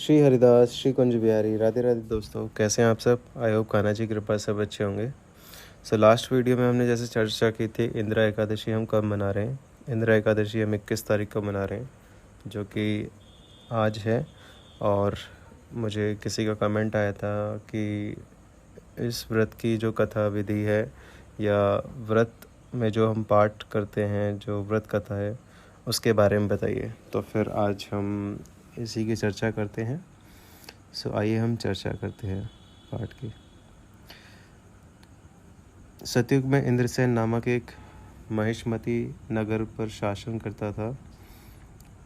श्री हरिदास, श्री कुंज बिहारी, राधे राधे दोस्तों। कैसे हैं आप सब? आई होप कान्हा जी की कृपा सब अच्छे होंगे। सो लास्ट वीडियो में हमने जैसे चर्चा की थी, इंदिरा एकादशी हम कब मना रहे हैं। इंदिरा एकादशी हम 21 तारीख को मना रहे हैं, जो कि आज है। और मुझे किसी का कमेंट आया था कि इस व्रत की जो कथा विधि है या व्रत में जो हम पाठ करते हैं, जो व्रत कथा है, उसके बारे में बताइए। तो फिर आज हम इसी की चर्चा करते हैं। सो आइए हम चर्चा करते हैं पाठ की। सतयुग में इंद्रसेन नामक एक महिष्मती नगर पर शासन करता था।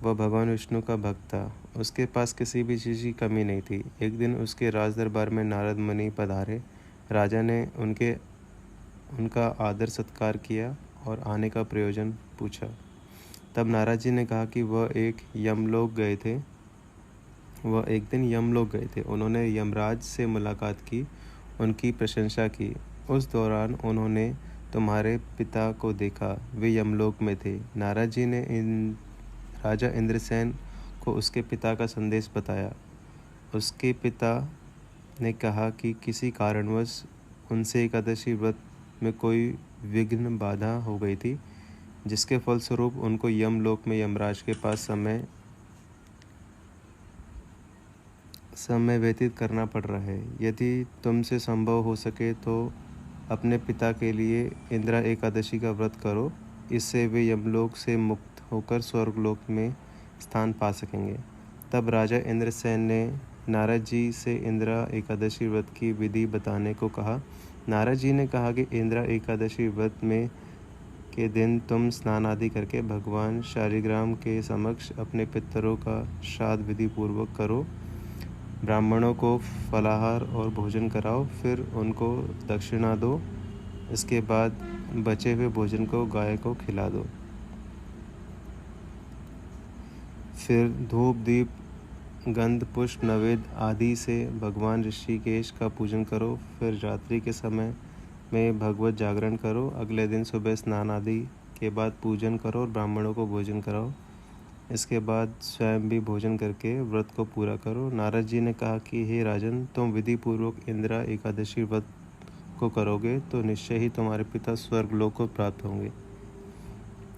वह भगवान विष्णु का भक्त था। उसके पास किसी भी चीज़ की कमी नहीं थी। एक दिन उसके राज दरबार में नारद मुनि पधारे। राजा ने उनका आदर सत्कार किया और आने का प्रयोजन पूछा। तब नारद जी ने कहा कि वह एक दिन यमलोक गए थे। उन्होंने यमराज से मुलाकात की, उनकी प्रशंसा की। उस दौरान उन्होंने तुम्हारे पिता को देखा, वे यमलोक में थे। नारद जी ने राजा इंद्रसेन को उसके पिता का संदेश बताया। उसके पिता ने कहा कि किसी कारणवश उनसे एकादशी व्रत में कोई विघ्न बाधा हो गई थी, जिसके फलस्वरूप उनको यमलोक में यमराज के पास समय व्यतीत करना पड़ रहा है। यदि तुमसे संभव हो सके तो अपने पिता के लिए इंदिरा एकादशी का व्रत करो। इससे वे यमलोक से मुक्त होकर स्वर्गलोक में स्थान पा सकेंगे। तब राजा इंद्रसेन ने नारद जी से इंदिरा एकादशी व्रत की विधि बताने को कहा। नारद जी ने कहा कि इंदिरा एकादशी व्रत में के दिन तुम स्नान आदि करके भगवान शालिग्राम के समक्ष अपने पितरों का श्राद्ध विधि पूर्वक करो। ब्राह्मणों को फलाहार और भोजन कराओ, फिर उनको दक्षिणा दो। इसके बाद बचे हुए भोजन को गाय को खिला दो। फिर धूप दीप गंध पुष्प नैवेद्य आदि से भगवान ऋषिकेश का पूजन करो। फिर रात्रि के समय में भगवत जागरण करो। अगले दिन सुबह स्नान आदि के बाद पूजन करो और ब्राह्मणों को भोजन कराओ। इसके बाद स्वयं भी भोजन करके व्रत को पूरा करो। नारद जी ने कहा कि हे राजन, तुम विधि पूर्वक इंदिरा एकादशी व्रत को करोगे तो निश्चय ही तुम्हारे पिता स्वर्गलोक को प्राप्त होंगे।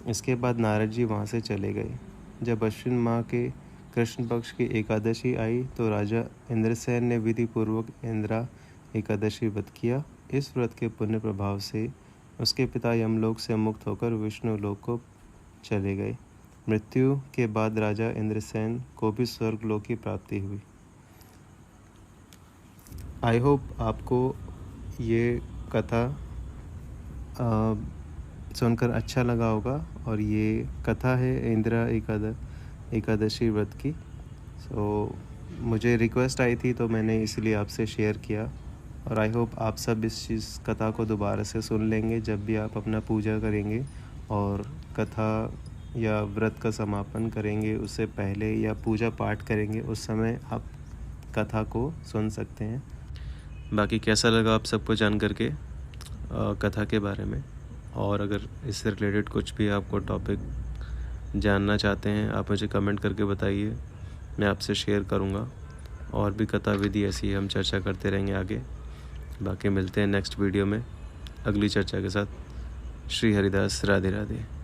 इसके बाद नारद जी वहाँ से चले गए। जब अश्विन माह के कृष्ण पक्ष की एकादशी आई तो राजा इंद्रसेन ने विधि पूर्वक इंदिरा एकादशी व्रत किया। इस व्रत के पुण्य प्रभाव से उसके पिता यमलोक से मुक्त होकर विष्णु लोक को चले गए। मृत्यु के बाद राजा इंद्रसेन को भी स्वर्गलोक की प्राप्ति हुई। आई होप आपको ये कथा सुनकर अच्छा लगा होगा। और ये कथा है इंदिरा एकादशी व्रत की। मुझे रिक्वेस्ट आई थी तो मैंने इसलिए आपसे शेयर किया। और आई होप आप सब इस कथा को दोबारा से सुन लेंगे जब भी आप अपना पूजा करेंगे और कथा या व्रत का समापन करेंगे। उससे पहले या पूजा पाठ करेंगे उस समय आप कथा को सुन सकते हैं। बाकी कैसा लगा आप सबको जान करके कथा के बारे में? और अगर इससे रिलेटेड कुछ भी आपको टॉपिक जानना चाहते हैं, आप मुझे कमेंट करके बताइए, मैं आपसे शेयर करूँगा। और भी कथा विधि ऐसी हम चर्चा करते रहेंगे आगे। बाकी मिलते हैं नेक्स्ट वीडियो में अगली चर्चा के साथ। श्री हरिदास, राधे राधे।